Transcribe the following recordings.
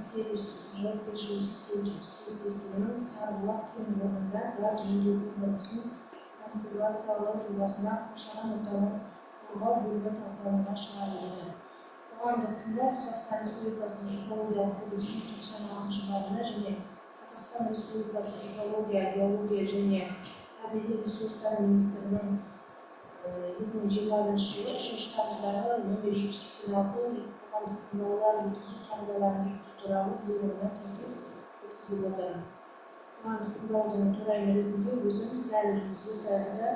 сервис жауапкершілігі шектеулі серіктестігінің Сарыбұлақ кен орнында газ өңдеу қондырғысын консервациялау жобасына қоршаған ортаны қорғау бөлігі талқылауға шығарылды. Қоғамдық тыңдау Қазақстан Республикасының экологиялық кодексінің 96-шы бабына және Қазақстан Республикасы экология, геология және табиғи ресурстар министрінің 2020 жылы 3-ші тамыздағы номер 286 қоғамдық тыңдаулар өткізу қағидаларын бекіту туралы бұйрығына сәйкес өткізіліп отыр. Қоғамдық тыңдаудың төрайымы ретінде өзім Ләлі Жүзбекқызы,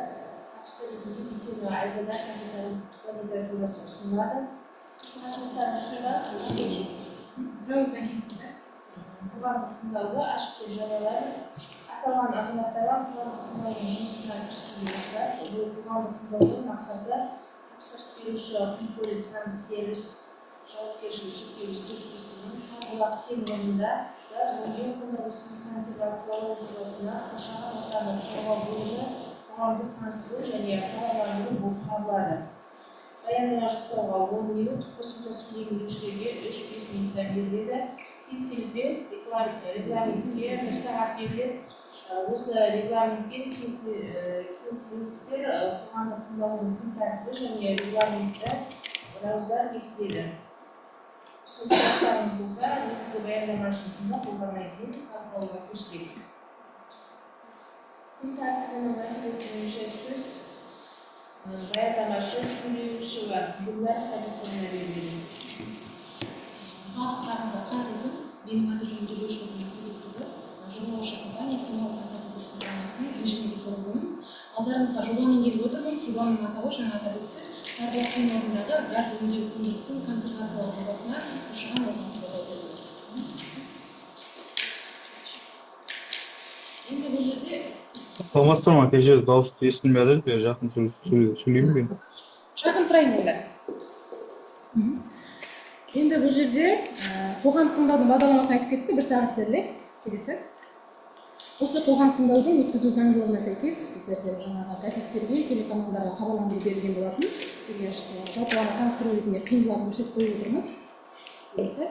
хатшысы ретінде Бисенова Айзада кандидатурасы ұсынылады. Қоғамдық тыңдауды ашық деп жариялаймын. Аталған азаматтарға қоғамдық тыңдаудың жұмысына кірісуге рұқсат. Бұл қоғамдық тыңдаудың мақсаты тапсырыс беруші Құмкөл Транссервис жауапкершілігі шектеулі серіктестігінің Сарыбұлақ кен орнында газ өңдеу қондырғысын консервациялау жобасына қоршаған ортаны қорғау бөлімі қоғамдық таныстыру және хабарландыру болып табылады. Баяндама жасауға 10 минут, қосымша сөйлемеушілерге 3-5 минуттан беріледі. Келіссеңіздер регламентке 1 сағат беріледі. Осы регламентпен келісіңіздер қоғамдық тыңдаудың күн тәртібі және регламентті бірауыздан бекітіледі. Сұрақтарыңыз болса, негізгі баяндама үшін тыңдап болғаннан кейін талқылауға көшсек. Күн тәртібінің мәселесі бойынша сөз баяндамашы сөйлеуші Гүлнар Сәбитқызына беріледі. Барлықтарыңызға қайырлы күн. Менің аты жөнім Төлеуші Гүлнар Сәбитқызы, жобалаушы компания Темір консалтинг компаниясының инженерлік бөлімінің. Алдарыңызға жобамен келіп отырмын. Жобаның атауы жаңа атап өтті. Сарыбұлақ кен орнындағы газ өңдеу қондырғысын консервациялау жобасына қоршаған ортаны қорғау бөлімі. Енді бұл жерде Саламатсыздар ма? Кешіріңіз, дауысты естілмеді. Жақын сөйлеймін бе? Жақын тұрайын енді. Енді бұл жерде қоғамдық тыңдаудың бағдарламасын айтып кетті, 1 сағат беріледі. Келесі. Осы қоғамдық тыңдаудың өткізу заңдылығына сәйкес біздерде жаңағы газеттерге, телеканалдарға хабарландыру берілген болатын. Сізге жалпы таныстыру ретінде қиындыларын көрсетіп қойып отырмыз. Келесі.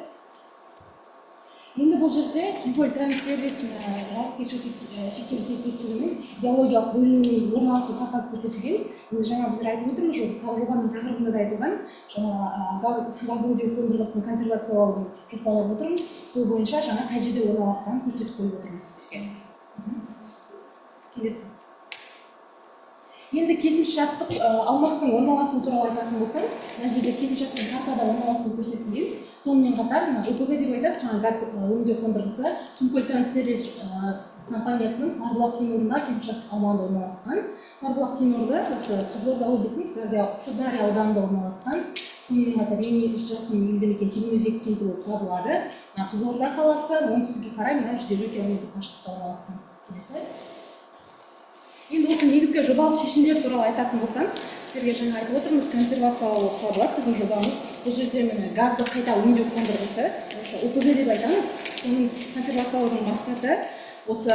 Енді бұл жерде Құмкөл Транссервис жауапкершілігі шектеулі серіктестігінің геологиялық бөлімінің орналасу картасы көрсетілген. Жаңа біздер айтып отырмыз, жобаның тақырыбында да айтылған. Газ өңдеу қондырғысын консервациялаудың жоспарлап отырмыз. Сол бойынша жаңа қай жерде орналасқанын көрсетіп қойып отырмыз сіздерге. Келесі. Енді келісімшарттық аумақтың орналасуы туралы айтатын болсам, мына жерде келісімшарттың картада орналасуы көрсетілген. Сонымен қатар, ОПГ деп айтады, жаңа газ өңдеу қондырғысы Құмкөл Транссервис компаниясының Сарыбұлақ кен орнында келісімшарттық аумағында орналасқан. Сарыбұлақ кен орны осы Қызылорда облысының Сырдария ауданында орналасқан. Сонымен қатар ең жақын елді мекен Тереңөзек кенті болып табылады. Қызылорда қаласы оңтүстікке қарай 150 км қашықтықта орналасқан. Енді осы негізгі жобалық шешімдер туралы айтатын болсам, сіздерге жаңа айтып отырмыз, консервациялау болып табылады біздің жобамыз. Бұл жерде газды қайта өңдеу қондырғысы, ОПГ деп айтамыз. Соның консервациялаудың мақсаты осы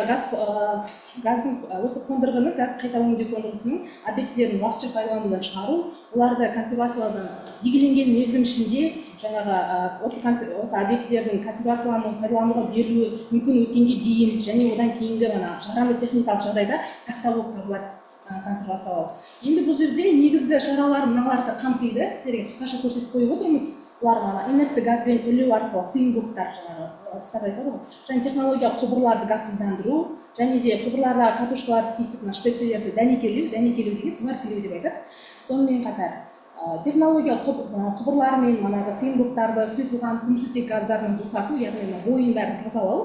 қондырғыны, газ қайта өңдеу қондырғысының объектілерін уақытша пайдаланудан шығару, оларды консервациялаудан белгіленген мерзім ішінде жаңағы осы объектілердің консервациялануын пайдалануға берілуі мүмкін өткенге дейін және одан кейінгі жарамды техникалық жағдайда сақтау болып табылады консервациялау. Енді бұл жерде негізгі шаралар мыналарды қамтиды. Сіздерге қысқаша көрсетіп қойып отырмыз. Бұлар инертті газбен үрлеу арқылы сыйымдылықтар жаңағы айтады ғой. Және технологиялық құбырларды газсыздандыру, және де құбырлардағы катушкаларды кесіп штепселерді дәнекелеу деген сваркілеу деп айтады. Сонымен қатар технологиялық құбырлар мен сыйымдылықтарды сұйытылған күмісутек газдарын босату, яғни бойын бәрін тазалау.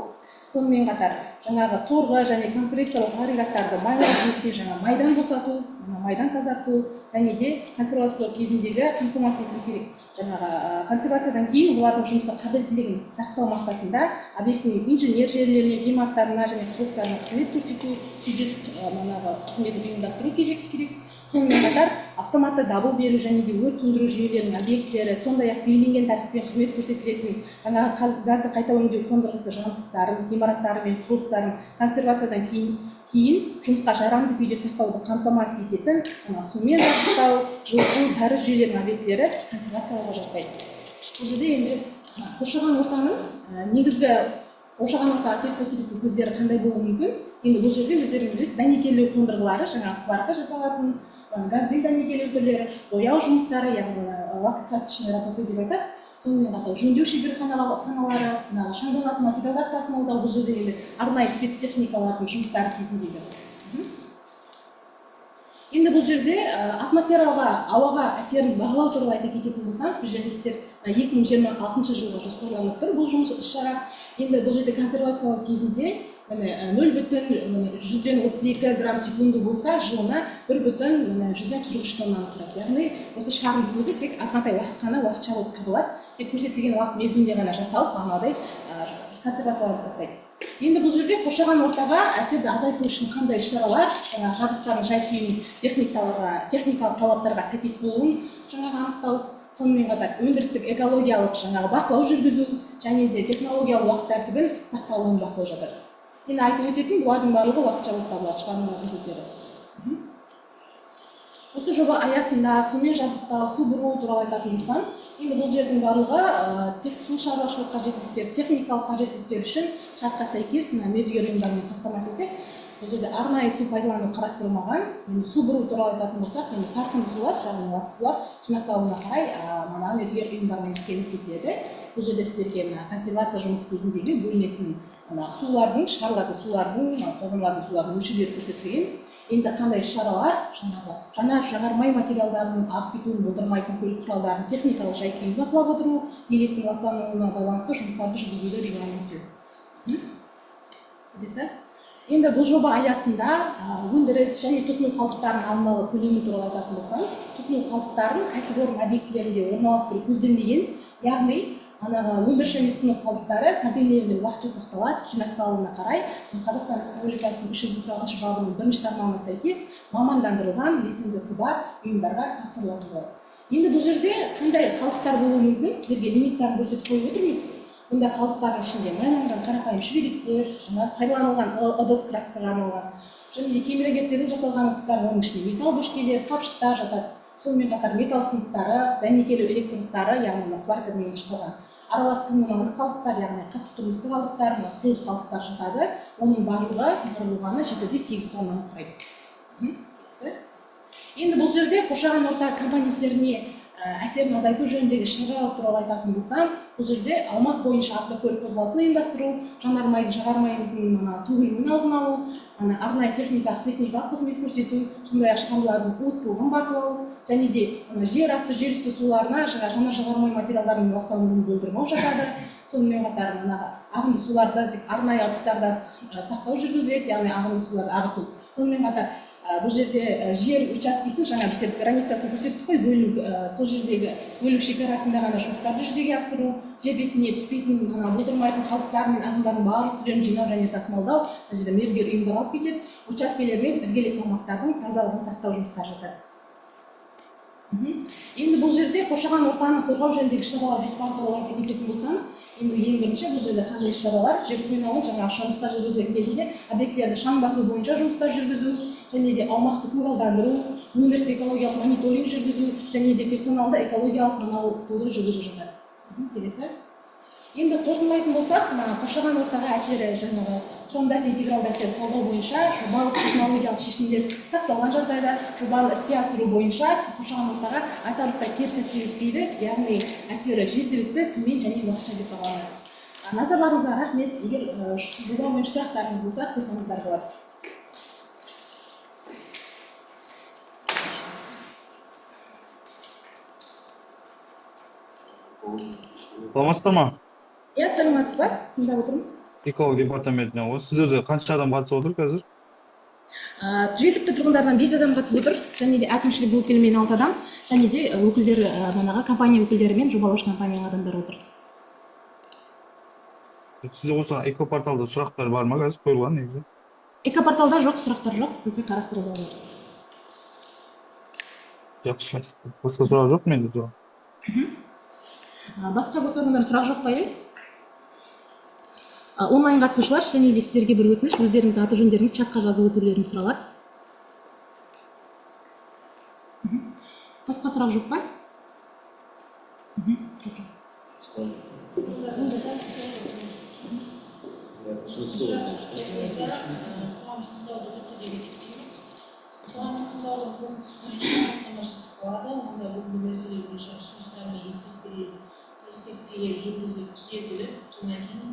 Сонымен қатар жаңағы сорғы және компрессорлық агрегаттарды майлау жүйесіне жаңа майдан босату, майдан тазарту, және де консервациялау кезіндегі қамтамасыз ету керек. Жаңағы консервациядан кейін олардың жұмысқа қабілеттілігін сақтау мақсатында объектінің инженер желілеріне, ғимараттарына және құрылыстарына қызмет көрсету, қызметін ұйымдастыру керек. Сонымен қатар автоматты дабыл беру және де өрт сөндіру жүйелерінің объекттері, сондай-ақ белгіленген тәртіппен қызмет көрсетілетін жаңағы газды қайта өңдеу қондырғысы жабдықтарын, ғимараттары мен құрылыстарын консервациядан кейін жұмысқа жарамды күйде сақтауды қамтамасыз ететін сумен жабдықтау, жылыту, кәріз жүйелерінің объектілері консервациялауға жатпайды. Бұл жерде енді қоршаған ортаның негізгі қоршаған ортаға теріс әсер ететін көздері қандай болуы мүмкін? Енді бұл жерде өздеріңіз білесіз, дәнекерлеу қондырғылары, жаңағы сварка жасалатын, газбен дәнекерлеу түрлері, бояу жұмыстары, яғни лакокрасочный работа деп айтады. Сонымен қатар жөндеу шеберханалары, шаңданатын материалдар тасымалдау, бұл жерде енді арнайы спецтехникалардың жұмыстары кезіндегі. Енді бұл жерде атмосфераға, ауаға әсерін бағалау туралы айта кететін болсам, бұл жерде сіздер 2026 жылға жоспарланып тұр бұл жұмыс іс-шара. Енді бұл жерде консервациялау кезінде 0,132 грамм секунды болса, жылына 1,143 тоннаны құрайды. Яғни осы шығарындың өзі тек азғантай уақыт қана уақытша болып табылады. Тек көрсетілген уақыт мерзімде ғана жасалып, бағанадай консервацияланып тастайды. Енді бұл жерде қоршаған ортаға әсерді азайту үшін қандай іс-шаралар, жабдықтардың жай-күйінің техникалық талаптарға сәйкес болуын анықтау, сонымен қатар өндірістік экологиялық бақылау жүргізу және де технологиялық уақыт тәртібін сақталуын бақылап жатыр. Енді айтып өтетін, бұлардың барлығы уақытша болып табылады, шығарындардың көздері. Осы жоба аясында сумен жабдықтау, су бұру туралы айтатын болсам, енді бұл жердің барлығы тек су шаруашылық қажеттіліктер, техникалық қажеттіліктер үшін шартқа сәйкес мердігер ұйымдармен қамтамасыз етсек, бұл жерде арнайы су пайдалану қарастырылмаған. Енді су бұру туралы айтатын болсақ, енді сарқынды сулар, жаңағы лас сулар жинақталуына қарай мердігер ұйымдармен келіп кетеді. Бұл жерде сіздерге консервация жұмысы кезіндегі бөлінетін сулардың, шығарылатын сулардың, қолданылатын сулардың мөлшерлері көрсетілген. Енді қандай шаралар, жанар-жағармай материалдарының ағып кетуін болдырмайтын көлік құралдарының техникалық жай-күйін бақылап отыру, неліктің ластануына байланысты жұмыстарды жүргізуді регламенттеу. Енді бұл жоба аясында өндіріс және тұтыну қалдықтарын алдын ала көлемі туралы айтатын болсам, тұтыну қалдықтарын кәсіпорын объектілерінде орналастыру көзделмеген, яғни өндіріс және тұтыну қалдықтары контейнерде уақытша сақталады, жинақталуына қарай Қазақстан Республикасының 330 бабының 1-ші тармағына сәйкес мамандандырылған лицензиясы бар ұйымдарға тапсырылатын болады. Енді бұл жерде қандай қалдықтар болуы мүмкін? Сіздерге лимиттарын көрсетіп қойып отырмыз. Бұнда қалдықтардың ішінде майланған қарапайым шүберектер, пайдаланылған ыдыс краскаға арналған, және де кеміргектерден жасалған ыдыстар, оның ішінде металл бөшкелер, қапшықтар жатады. Сонымен қатар металл сынықтары, дәнекерлеу электродтары, яғни сваркадан шығарған аралас коммуналдық қалдықтар, яғни қатты тұрмыстық қалдықтар, құрылыс қалдықтар жатады. Оның барлығы 7,8 тоннаны құрайды. Енді бұл жерде қоршаған орта компоненттеріне әсерін азайту жөніндегі шаралар туралы айтатын болсам, бұл жерде аумақ бойынша автокөлік қозғалысын ұйымдастыру, жағармайдың төгілуін алдын алу, арнайы техникалық қызмет көрсету, сондай-ақ шығарындылардың уыттылығын бақылау, және де жер асты, жер үсті суларына жанар-жағармай материалдарының ластануын болдырмау жатады. Сонымен қатар ағынды суларды тек арнайы ыдыстарда сақтау жүргізіледі, яғни ағынды суларды ағыту. Сонымен қатар бұл жерде жер учаскесін, жаңа біздер границасын көрсеттік қой, сол жердегі бөлу шекарасында ғана жұмыстарды жүзеге асыру, жер бетіне түспейтін, болдырмайтын қалдықтар мен ағындардың барлық түрлерін жинау және тасымалдау, сол жерде мердігер ұйымдар алып кетеді, учаскелер мен іргелес аумақтардың тазалығын сақтау жұмыстары жатады. Енді бұл жерде қоршаған ортаны қорғау жөніндегі шаралар жоспары туралы айта кететін болсам, енді ең бірінші бұл жерде қандай шаралар, жер қойнауын жаңағы жұмыстар жүргізілген кезінде объектілерді шаң басу бойынша жұмыстар жүргізу, және де аумақты көгалдандыру, өндіріс экологиялық мониторинг жүргізу, және де персоналды экологиялық оқытуды жүргізу жатады. Келесі. Енді қорытындылайтын болсақ, қоршаған ортаға әсері жаңағы құрамдас интегралды әсер талдау бойынша жобалық технологиялық шешімдер сақталған жағдайда жобаны іске асыру бойынша қоршаған ортаға айтарлықтай теріс әсер етпейді, яғни әсері жергілікті, төмен және уақытша деп бағаланады. Назарларыңызға рахмет. Егер жоба бойынша сұрақтарыңыз болса, қойсаңыздар болады. Саламатсыздар ма? Иә, саламатсыз ба? Тыңдап отырмын. Эколог департаментінен ғой. Сіздерде қанша адам қатысып отыр қазір? Жергілікті тұрғындардан 5 адам қатысып отыр, және де әкімшілік өкілімен 6 адам, және де өкілдер, компания өкілдері мен жобалаушы компанияның адамдары отыр. Сізде осы экопорталда сұрақтар бар ма қазір қойылған негізі? Экопорталда жоқ, сұрақтар жоқ, бізде қарастырылып отыр. Жакшы. Башка суроо жок менде жок. Басқа бос адамдардан сұрақ жоқ па, онлайн қатысушылар, және де сіздерге бір өтініш, өздеріңіздің аты жөндеріңіз чатқа жазып өтулеріңіз сұралады. Басқа сұрақ жоқ па? ескертулер енгізіліп түзетіліп, содан кейін